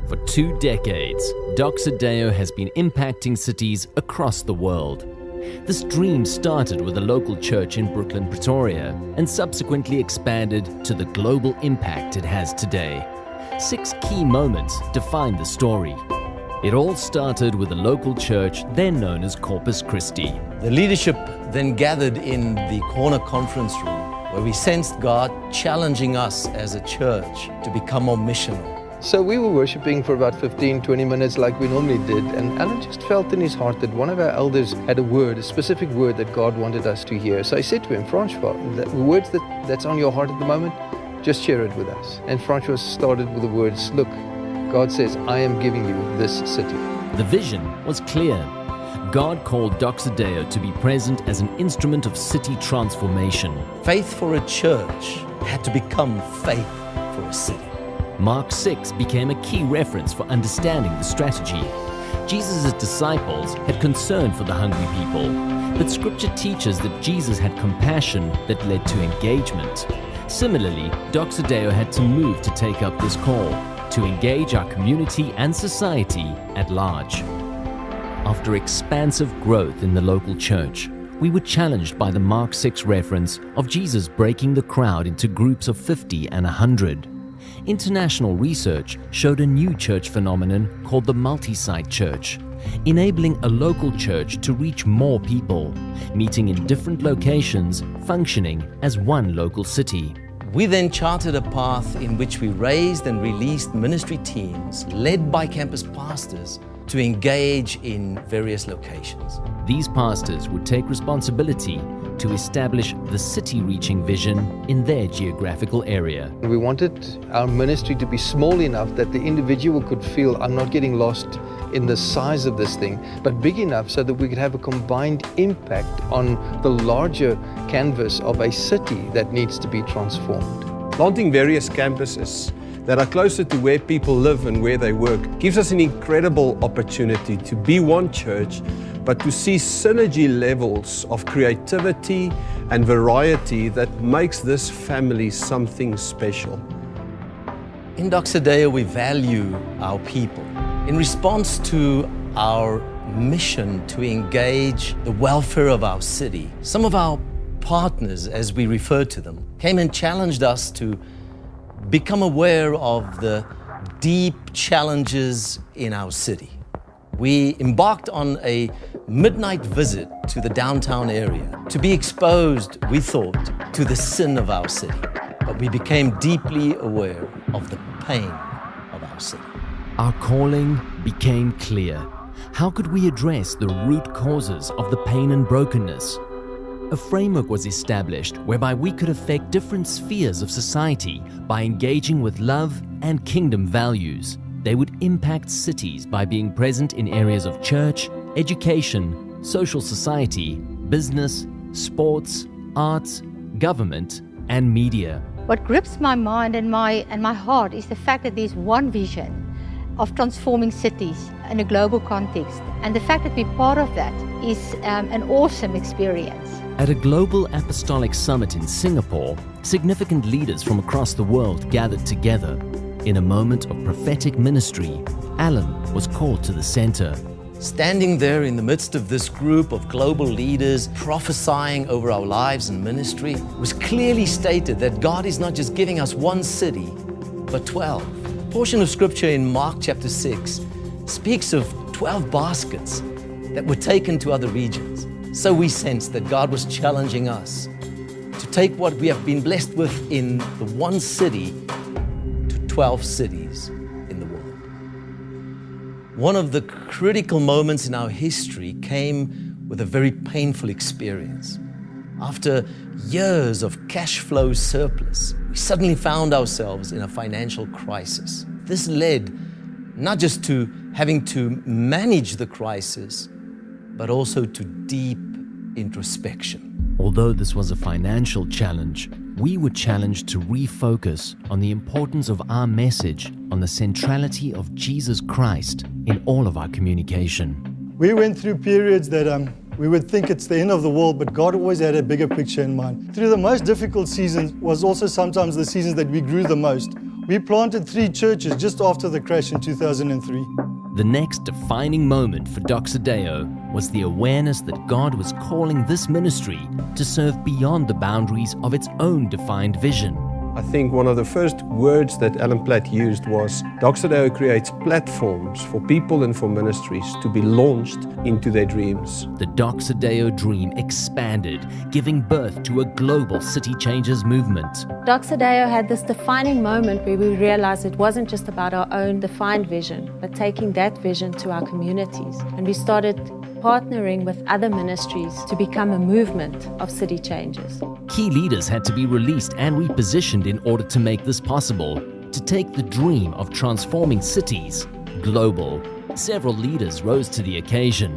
For 2 decades, Doxa Deo has been impacting cities across the world. This dream started with a local church in Brooklyn, Pretoria, and subsequently expanded to the global impact it has today. 6 key moments define the story. It all started with a local church then known as Corpus Christi. The leadership then gathered in the corner conference room where we sensed God challenging us as a church to become more missional. So we were worshiping for about 15-20 minutes like we normally did, and Alan just felt in his heart that one of our elders had a specific word that God wanted us to hear. So I said to him, Francois, the words that's on your heart at the moment, just share it with us. And Francois started with the words, look, God says, I am giving you this city. The vision was clear. God called Doxa Deo to be present as an instrument of city transformation. Faith for a church had to become faith for a city. Mark 6 became a key reference for understanding the strategy. Jesus' disciples had concern for the hungry people, but Scripture teaches that Jesus had compassion that led to engagement. Similarly, Doxa Deo had to move to take up this call, to engage our community and society at large. After expansive growth in the local church, we were challenged by the Mark 6 reference of Jesus breaking the crowd into groups of 50 and 100. International research showed a new church phenomenon called the multi-site church, enabling a local church to reach more people, meeting in different locations, functioning as one local city. We then charted a path in which we raised and released ministry teams led by campus pastors to engage in various locations. These pastors would take responsibility to establish the city-reaching vision in their geographical area. We wanted our ministry to be small enough that the individual could feel, I'm not getting lost in the size of this thing, but big enough so that we could have a combined impact on the larger canvas of a city that needs to be transformed. Planting various campuses that are closer to where people live and where they work gives us an incredible opportunity to be one church, but to see synergy levels of creativity and variety that makes this family something special. In Doxa Deo, we value our people. In response to our mission to engage the welfare of our city, some of our partners, as we refer to them, came and challenged us to become aware of the deep challenges in our city. We embarked on a midnight visit to the downtown area to be exposed, we thought, to the sin of our city. But we became deeply aware of the pain of our city. Our calling became clear. How could we address the root causes of the pain and brokenness? A framework was established whereby we could affect different spheres of society by engaging with love and kingdom values. They would impact cities by being present in areas of church, education, social society, business, sports, arts, government, and media. What grips my mind and my heart is the fact that there's one vision of transforming cities in a global context. And the fact that we're part of that is an awesome experience. At a global apostolic summit in Singapore, significant leaders from across the world gathered together. In a moment of prophetic ministry, Alan was called to the center. Standing there in the midst of this group of global leaders prophesying over our lives and ministry, it was clearly stated that God is not just giving us one city, but 12. A portion of scripture in Mark chapter 6 speaks of 12 baskets that were taken to other regions. So we sensed that God was challenging us to take what we have been blessed with in the one city to 12 cities in the world. One of the critical moments in our history came with a very painful experience. After years of cash flow surplus, we suddenly found ourselves in a financial crisis. This led not just to having to manage the crisis, but also to deep introspection. Although this was a financial challenge, we were challenged to refocus on the importance of our message on the centrality of Jesus Christ in all of our communication. We went through periods that we would think it's the end of the world, but God always had a bigger picture in mind. Through the most difficult seasons was also sometimes the seasons that we grew the most, We planted 3 churches just after the crash in 2003. The next defining moment for Doxa Deo was the awareness that God was calling this ministry to serve beyond the boundaries of its own defined vision. I think one of the first words that Alan Platt used was, Doxa Deo creates platforms for people and for ministries to be launched into their dreams. The Doxa Deo dream expanded, giving birth to a global city changes movement. Doxa Deo had this defining moment where we realized it wasn't just about our own defined vision, but taking that vision to our communities. And we started partnering with other ministries to become a movement of city changes. Key leaders had to be released and repositioned in order to make this possible, to take the dream of transforming cities global. Several leaders rose to the occasion.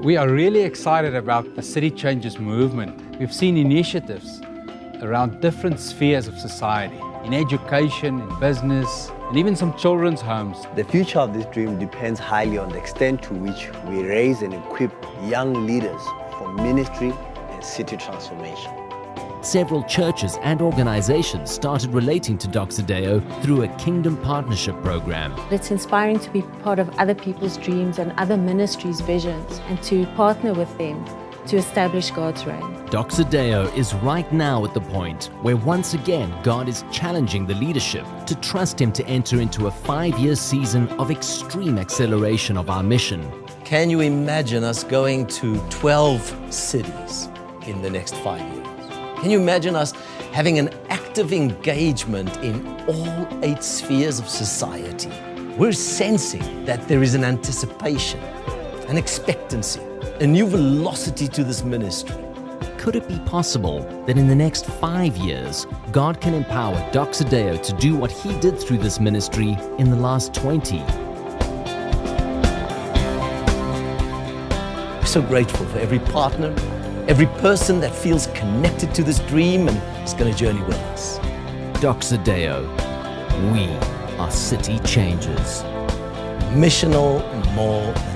We are really excited about the City Changes movement. We've seen initiatives around different spheres of society, in education, in business, and even some children's homes. The future of this dream depends highly on the extent to which we raise and equip young leaders for ministry and city transformation. Several churches and organizations started relating to Doxa Deo through a Kingdom Partnership program. It's inspiring to be part of other people's dreams and other ministries' visions and to partner with them to establish God's reign. Doxa Deo is right now at the point where once again God is challenging the leadership to trust Him to enter into a 5-year season of extreme acceleration of our mission. Can you imagine us going to 12 cities in the next 5 years? Can you imagine us having an active engagement in all 8 spheres of society? We're sensing that there is an anticipation, an expectancy, a new velocity to this ministry. Could it be possible that in the next 5 years, God can empower Doxa Deo to do what He did through this ministry in the last 20? We're so grateful for every partner, every person that feels connected to this dream and is going to journey with us. Doxa Deo, we are city changers. Missional more than